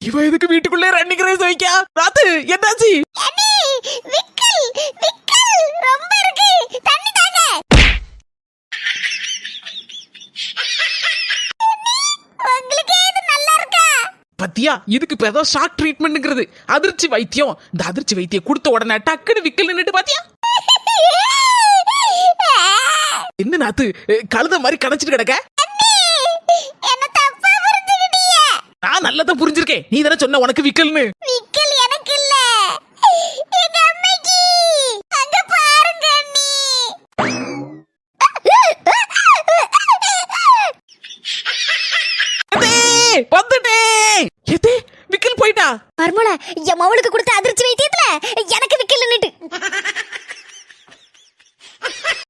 இவ எதுக்கு வீட்டுக்குள்ளே ரன்னிங் ரேஸ் வைக்கா? ராத்து என்னாச்சு? ரொம்ப இருக்கு, தண்ணி தாங்க. உங்களுக்கு இது நல்லா இருக்கா? பத்தியா, இதுக்கு இப்ப ஏதோ ஷாக் ட்ரீட்மெண்ட்ங்கிறது அதிர்ச்சி வைத்தியம். இந்த அதிர்ச்சி வைத்தியம் கொடுத்த உடனே டக்குன்னு விக்கல் நின்னுட்டு பாத்தியா? என்ன நாத்து கழுத மாதிரி கடைச்சிட்டு கிடக்க? என்ன தப்பா புரிஞ்சுக்கிட்டீங்க? நான் நல்லதா புரிஞ்சிருக்கேன். நீ தானே சொன்ன உனக்கு விக்கல்னு. விக்கல் எனக்கு இல்ல, எங்க அம்மைக்கு. அங்க பாருங்க அண்ணி. வந்துட்டேன். எதே விக்கல் போயிட்டா? மர்மல, என் மவளுக்கு கொடுத்த அதிர்ச்சி வைத்தியத்துல எனக்கு விக்கல் நின்னுட்டு.